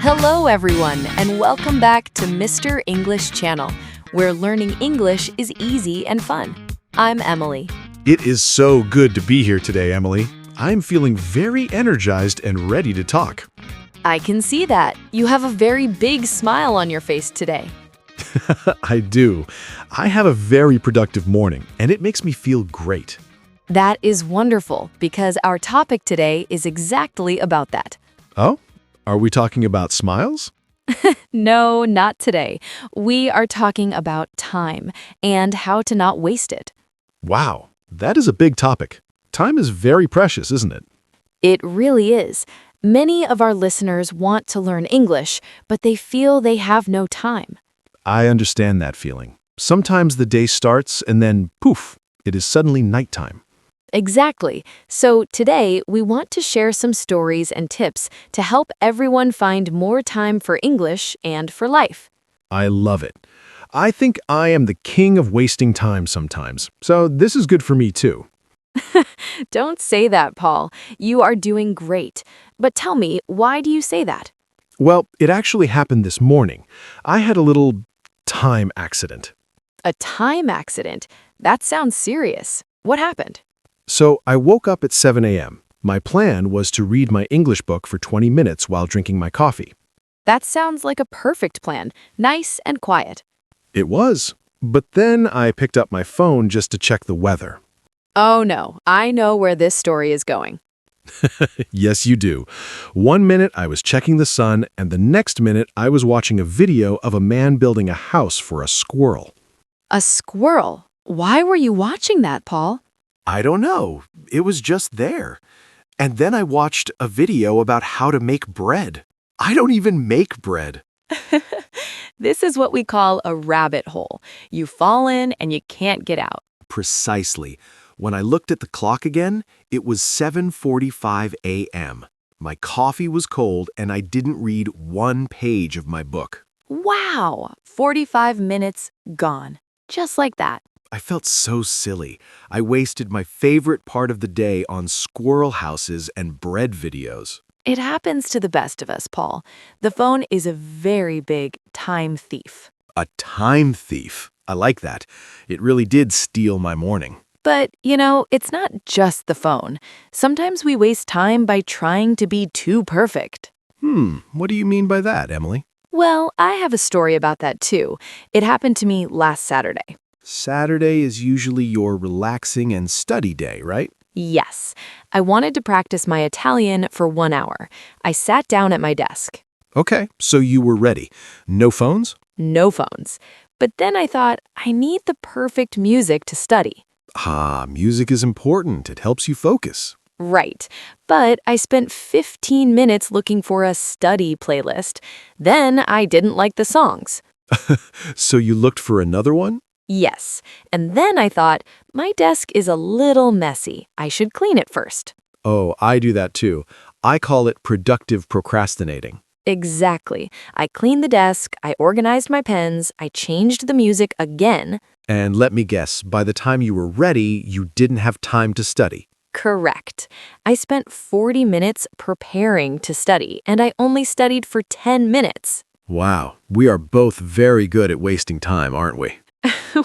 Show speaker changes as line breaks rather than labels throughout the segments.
Hello, everyone, and welcome back to Mr. English Channel, where learning English is easy and fun. I'm Emily.
It is so good to be here today, Emily. I'm feeling very energized and ready to talk.
I can see that. You have a very big smile on your face today.
I do. I have a very productive morning, and it makes me feel great.
That is wonderful, because our topic today is exactly about that.
Oh? Are we talking about smiles?
No, not today. We are talking about time and how to not waste it.
Wow, that is a big topic. Time is very precious, isn't it?
It really is. Many of our listeners want to learn English, but they feel they have no time.
I understand that feeling. Sometimes the day starts and then, poof, it is suddenly nighttime.
Exactly. So today, we want to share some stories and tips to help everyone find more time for English and for life.
I love it. I think I am the king of wasting time sometimes, so this is good for me too.
Don't say that, Paul. You are doing great. But tell me, why do you say that?
Well, it actually happened this morning. I had a little time accident.
A time accident? That sounds serious. What happened?
So I woke up at 7 a.m. My plan was to read my English book for 20 minutes while drinking my coffee.
That sounds like a perfect plan. Nice and quiet.
It was. But then I picked up my phone just to check the weather.
Oh no, I know where this story is going.
Yes, you do. 1 minute I was checking the sun, and the next minute I was watching a video of a man building a house for a squirrel.
A squirrel? Why were you watching that, Paul?
I don't know. It was just there. And then I watched a video about how to make bread. I don't even make bread.
This is what we call a rabbit hole. You fall in and you can't get out.
Precisely. When I looked at the clock again, it was 7:45 a.m. My coffee was cold and I didn't read one page of my book.
Wow! 45 minutes gone. Just like that.
I felt so silly. I wasted my favorite part of the day on squirrel houses and bread videos.
It happens to the best of us, Paul. The phone is a very big time thief.
A time thief. I like that. It really did steal my morning.
But, it's not just the phone. Sometimes we waste time by trying to be too perfect.
What do you mean by that, Emily?
Well, I have a story about that too. It happened to me last Saturday.
Saturday is usually your relaxing and study day, right?
Yes, I wanted to practice my Italian for 1 hour. I sat down at my desk.
Okay, so you were ready. No phones?
No phones. But then I thought, I need the perfect music to study.
Music is important. It helps you focus.
Right. But I spent 15 minutes looking for a study playlist. Then I didn't like the songs.
So you looked for another one?
Yes. And then I thought, my desk is a little messy. I should clean it first.
Oh, I do that too. I call it productive procrastinating.
Exactly. I cleaned the desk, I organized my pens, I changed the music again.
And let me guess, by the time you were ready, you didn't have time to study.
Correct. I spent 40 minutes preparing to study, and I only studied for 10 minutes.
Wow, we are both very good at wasting time, aren't we?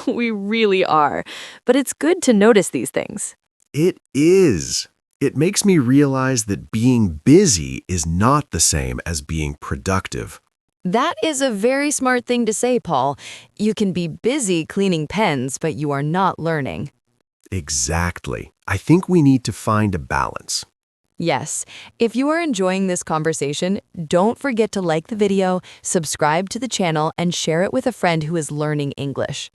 We really are. But it's good to notice these things.
It is. It makes me realize that being busy is not the same as being productive.
That is a very smart thing to say, Paul. You can be busy cleaning pens, but you are not learning.
Exactly. I think we need to find a balance.
Yes. If you are enjoying this conversation, don't forget to like the video, subscribe to the channel, and share it with a friend who is learning English.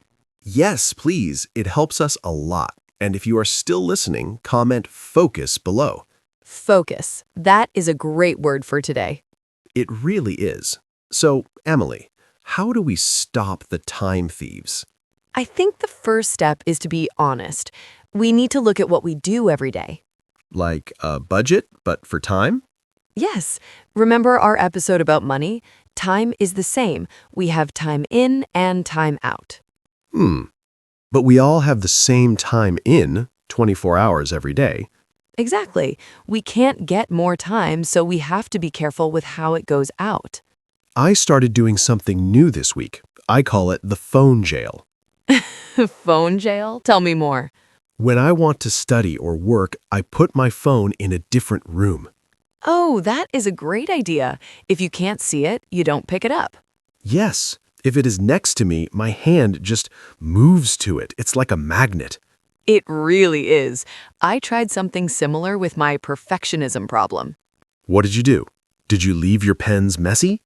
Yes, please. It helps us a lot. And if you are still listening, comment "focus" below.
Focus. That is a great word for today.
It really is. So, Emily, how do we stop the time thieves?
I think the first step is to be honest. We need to look at what we do every day.
Like a budget, but for time?
Yes. Remember our episode about money? Time is the same. We have time in and time out.
But we all have the same time in, 24 hours every day.
Exactly. We can't get more time, so we have to be careful with how it goes out.
I started doing something new this week. I call it the phone jail.
Phone jail? Tell me more.
When I want to study or work, I put my phone in a different room.
Oh, that is a great idea. If you can't see it, you don't pick it up.
Yes, if it is next to me, my hand just moves to it. It's like a magnet.
It really is. I tried something similar with my perfectionism problem.
What did you do? Did you leave your pens messy?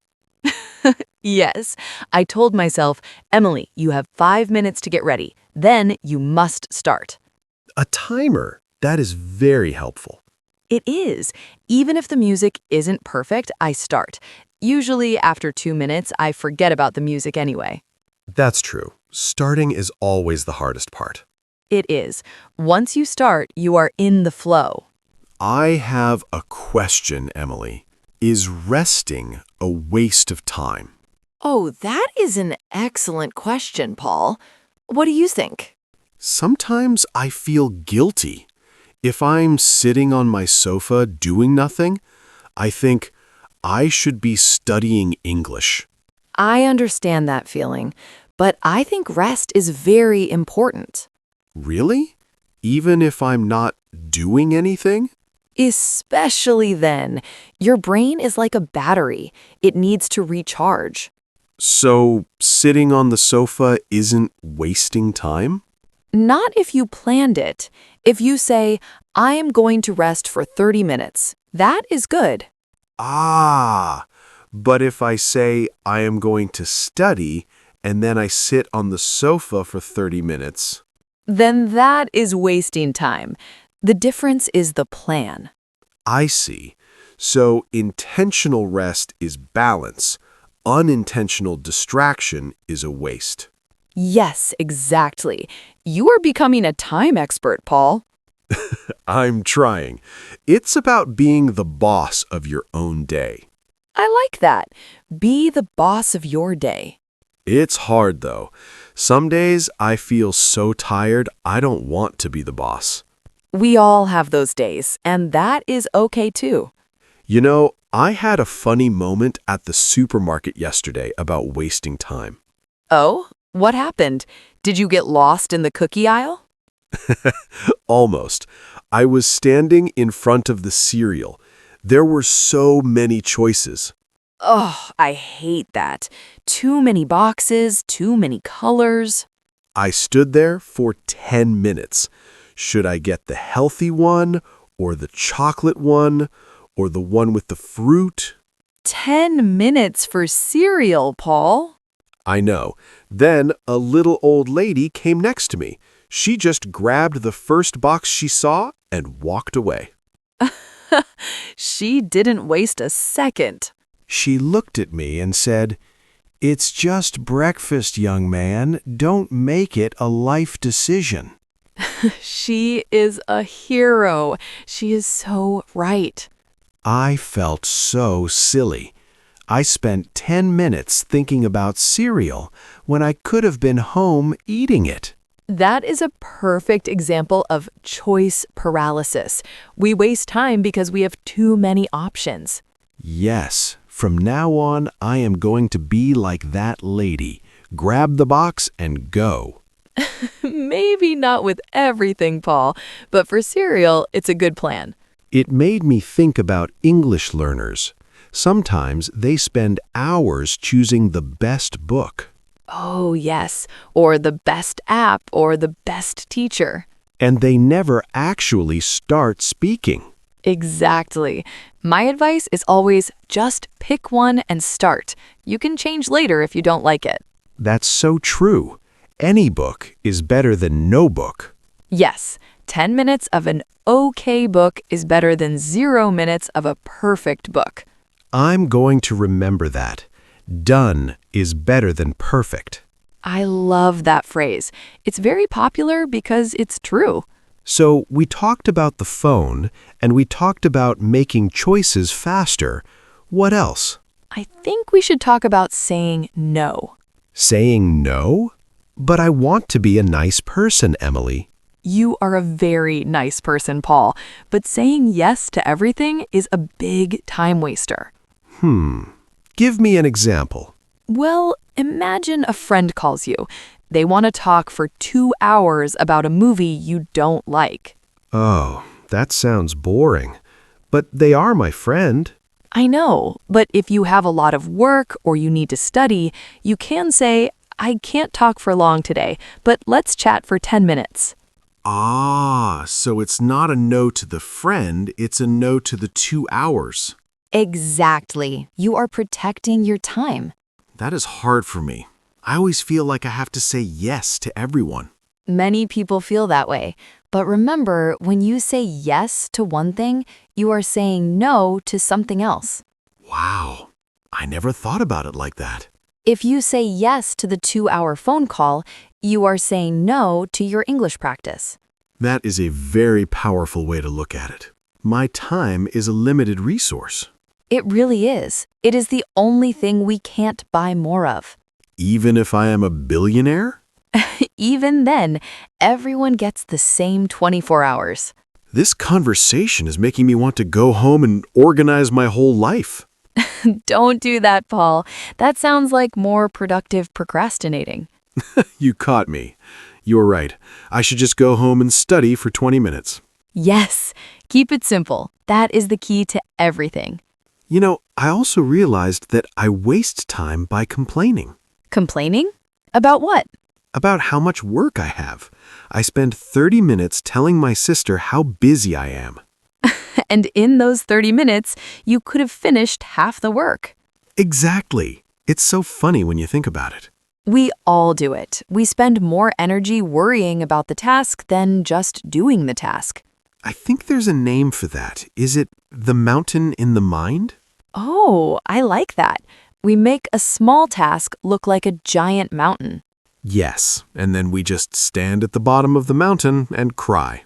Yes, I told myself, Emily, you have 5 minutes to get ready. Then you must start.
A timer. That is very helpful.
It is. Even if the music isn't perfect, I start. Usually after 2 minutes, I forget about the music anyway.
That's true. Starting is always the hardest part.
It is. Once you start, you are in the flow.
I have a question, Emily. Is resting a waste of time?
Oh, that is an excellent question, Paul. What do you think?
Sometimes I feel guilty. If I'm sitting on my sofa doing nothing, I think I should be studying English.
I understand that feeling, but I think rest is very important.
Really? Even if I'm not doing anything?
Especially then. Your brain is like a battery. It needs to recharge.
So, sitting on the sofa isn't wasting time?
Not if you planned it. If you say, I am going to rest for 30 minutes, that is good.
Ah, but if I say I am going to study and then I sit on the sofa for 30 minutes,
Then that is wasting time. The difference is the plan.
I see. So intentional rest is balance. Unintentional distraction is a waste.
Yes, exactly. You are becoming a time expert, Paul.
I'm trying. It's about being the boss of your own day.
I like that. Be the boss of your day.
It's hard, though. Some days I feel so tired I don't want to be the boss.
We all have those days, and that is okay too.
You know, I had a funny moment at the supermarket yesterday about wasting time.
Oh, what happened? Did you get lost in the cookie aisle?
Almost. I was standing in front of the cereal. There were so many choices.
Oh, I hate that. Too many boxes, too many colors.
I stood there for 10 minutes. Should I get the healthy one, or the chocolate one, or the one with the fruit?
10 minutes for cereal, Paul.
I know. Then a little old lady came next to me. She just grabbed the first box she saw and walked away.
She didn't waste a second.
She looked at me and said, "It's just breakfast, young man. Don't make it a life decision."
She is a hero. She is so right.
I felt so silly. I spent 10 minutes thinking about cereal when I could have been home eating it.
That is a perfect example of choice paralysis. We waste time because we have too many options.
Yes, from now on, I am going to be like that lady. Grab the box and go.
Maybe not with everything, Paul, but for cereal, it's a good plan.
It made me think about English learners. Sometimes they spend hours choosing the best book.
Oh, yes, or the best app or the best teacher.
And they never actually start speaking.
Exactly. My advice is always just pick one and start. You can change later if you don't like it.
That's so true. Any book is better than no book.
Yes, 10 minutes of an okay book is better than 0 minutes of a perfect book.
I'm going to remember that. Done is better than perfect.
I love that phrase. It's very popular because it's true.
So we talked about the phone, and we talked about making choices faster. What else?
I think we should talk about saying no.
Saying no? But I want to be a nice person, Emily.
You are a very nice person, Paul, but saying yes to everything is a big time waster.
Give me an example.
Well, imagine a friend calls you. They want to talk for 2 hours about a movie you don't like.
Oh, that sounds boring. But they are my friend.
I know, but if you have a lot of work or you need to study, you can say, I can't talk for long today, but let's chat for 10 minutes.
Ah, so it's not a no to the friend, it's a no to the 2 hours.
Exactly. You are protecting your time.
That is hard for me. I always feel like I have to say yes to everyone.
Many people feel that way. But remember, when you say yes to one thing, you are saying no to something else.
Wow, I never thought about it like that.
If you say yes to the 2-hour phone call, you are saying no to your English practice.
That is a very powerful way to look at it. My time is a limited resource.
It really is. It is the only thing we can't buy more of.
Even if I am a billionaire?
Even then, everyone gets the same 24 hours.
This conversation is making me want to go home and organize my whole life.
Don't do that, Paul. That sounds like more productive procrastinating.
You caught me. You're right. I should just go home and study for 20 minutes.
Yes, keep it simple. That is the key to everything.
You know, I also realized that I waste time by complaining.
Complaining? About what?
About how much work I have. I spend 30 minutes telling my sister how busy I am.
And in those 30 minutes, you could have finished half the work.
Exactly. It's so funny when you think about it.
We all do it. We spend more energy worrying about the task than just doing the task.
I think there's a name for that. Is it the mountain in the mind?
Oh, I like that. We make a small task look like a giant mountain.
Yes, and then we just stand at the bottom of the mountain and cry.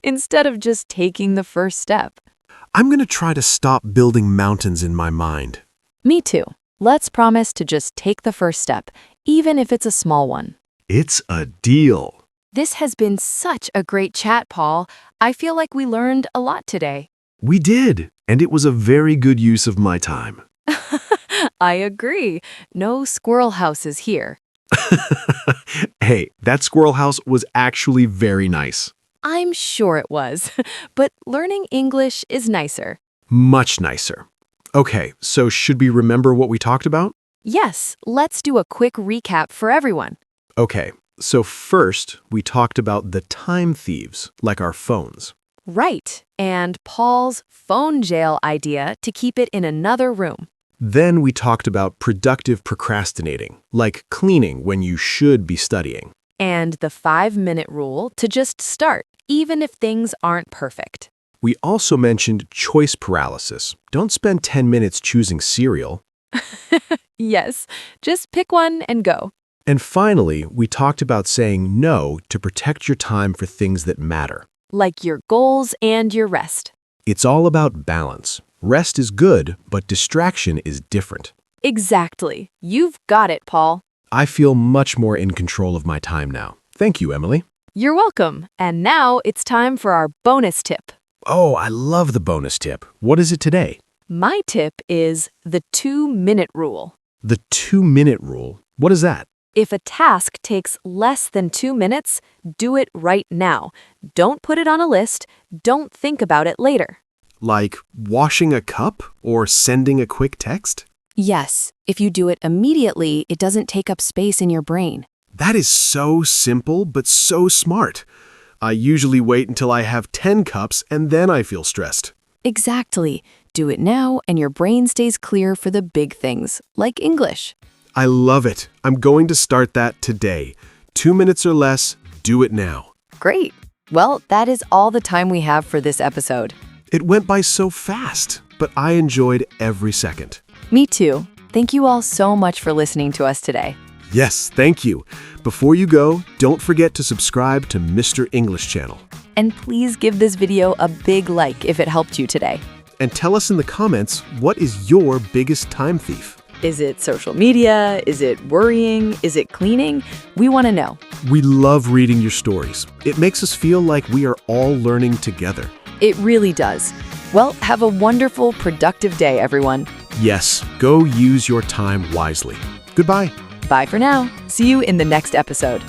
Instead of just taking the first step.
I'm going to try to stop building mountains in my mind.
Me too. Let's promise to just take the first step, even if it's a small one.
It's a deal.
This has been such a great chat, Paul. I feel like we learned a lot today.
We did, and it was a very good use of my time.
I agree. No squirrel houses here.
Hey, that squirrel house was actually very nice.
I'm sure it was, but learning English is nicer.
Much nicer. Okay, so should we remember what we talked about?
Yes, let's do a quick recap for everyone.
Okay, so first we talked about the time thieves, like our phones.
Right, and Paul's phone jail idea to keep it in another room.
Then we talked about productive procrastinating, like cleaning when you should be studying.
And the 5-minute rule to just start, even if things aren't perfect.
We also mentioned choice paralysis. Don't spend 10 minutes choosing cereal.
Yes, just pick one and go.
And finally, we talked about saying no to protect your time for things that matter.
Like your goals and your rest.
It's all about balance. Rest is good, but distraction is different.
Exactly. You've got it, Paul.
I feel much more in control of my time now. Thank you, Emily.
You're welcome. And now it's time for our bonus tip.
Oh, I love the bonus tip. What is it today?
My tip is the 2-minute rule.
The 2-minute rule. What is that?
If a task takes less than 2 minutes, do it right now. Don't put it on a list. Don't think about it later.
Like washing a cup or sending a quick text?
Yes, if you do it immediately, it doesn't take up space in your brain.
That is so simple, but so smart. I usually wait until I have 10 cups and then I feel stressed.
Exactly. Do it now and your brain stays clear for the big things, like English.
I love it. I'm going to start that today. 2 minutes or less, do it now.
Great. Well, that is all the time we have for this episode.
It went by so fast, but I enjoyed every second.
Me too. Thank you all so much for listening to us today.
Yes, thank you. Before you go, don't forget to subscribe to Mr. English Channel.
And please give this video a big like if it helped you today.
And tell us in the comments, what is your biggest time thief?
Is it social media? Is it worrying? Is it cleaning? We want to know.
We love reading your stories. It makes us feel like we are all learning together.
It really does. Well, have a wonderful, productive day, everyone.
Yes, go use your time wisely. Goodbye.
Bye for now. See you in the next episode.